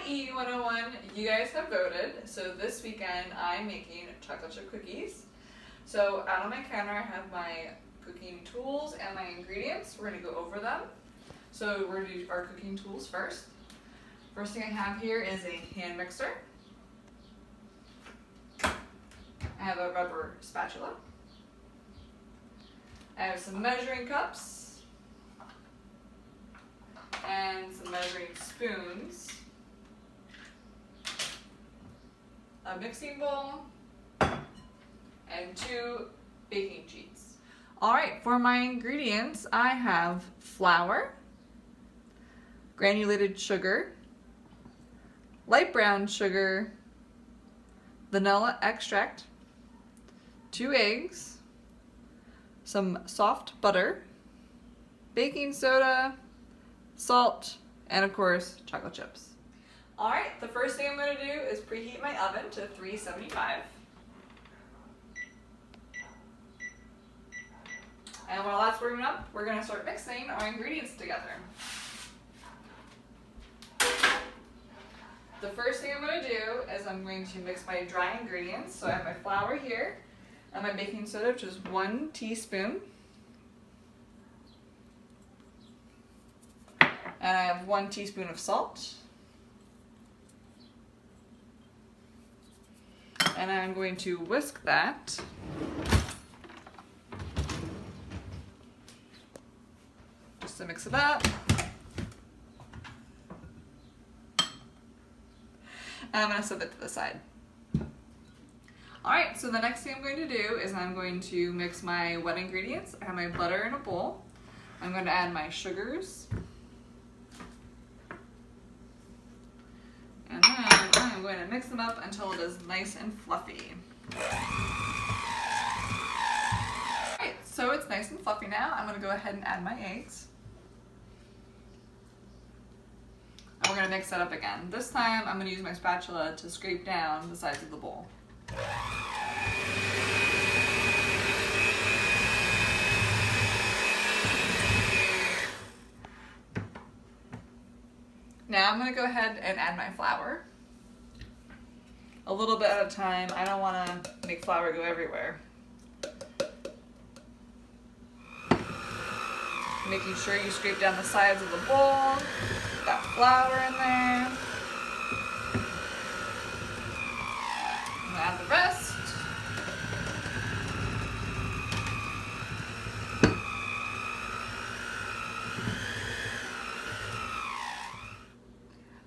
EE101, you guys have voted. So this weekend I'm making chocolate chip cookies. So out on my counter I have my cooking tools and my ingredients. We're going to go over them. So we're going to do our cooking tools first. First thing I have here is a hand mixer. I have a rubber spatula. I have some measuring cups and some measuring spoons, a mixing bowl, and 2 baking sheets. Alright, for my ingredients, I have flour, granulated sugar, light brown sugar, vanilla extract, 2 eggs, some soft butter, baking soda, salt, and of course, chocolate chips. Alright, the first thing I'm going to do is preheat my oven to 375. And while that's warming up, we're going to start mixing our ingredients together. The first thing I'm going to do is I'm going to mix my dry ingredients. So I have my flour here and my baking soda, which is 1 teaspoon. And I have 1 teaspoon of salt. And I'm going to whisk that. Just to mix it up. And I'm going to set that to the side. Alright, so the next thing I'm going to do is I'm going to mix my wet ingredients. I have my butter in a bowl. I'm going to add my sugars. And then I'm going to mix them up until it is nice and fluffy. Alright, so it's nice and fluffy now. I'm going to go ahead and add my eggs. And we're going to mix that up again. This time I'm going to use my spatula to scrape down the sides of the bowl. Now I'm going to go ahead and add my flour. A little bit at a time. I don't want to make flour go everywhere. Making sure you scrape down the sides of the bowl. Put that flour in there. I'm going to add the rest.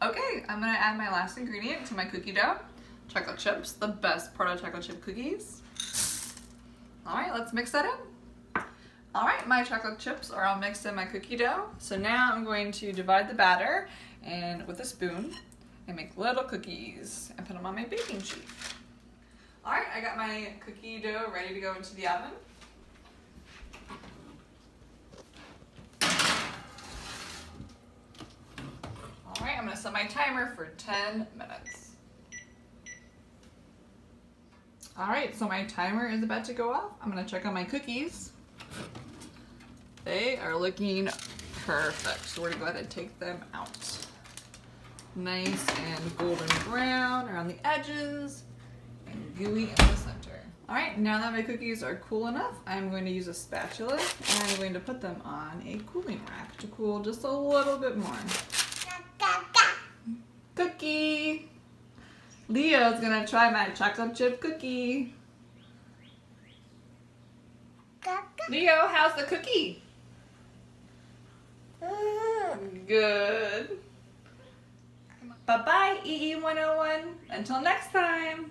Okay, I'm going to add my last ingredient to my cookie dough. Chocolate chips, the best part of chocolate chip cookies. Alright, let's mix that in. Alright, my chocolate chips are all mixed in my cookie dough. So now I'm going to divide the batter and with a spoon and make little cookies and put them on my baking sheet. Alright, I got my cookie dough ready to go into the oven. Alright, I'm going to set my timer for 10 minutes. Alright, so my timer is about to go off. I'm going to check on my cookies. They are looking perfect. So we're going to go ahead and take them out. Nice and golden brown around the edges and gooey in the center. Alright, now that my cookies are cool enough, I'm going to use a spatula and I'm going to put them on a cooling rack to cool just a little bit more. Cookie! Leo's gonna try my chocolate chip cookie. Leo, how's the cookie? Good. Bye-bye, EE101. Until next time.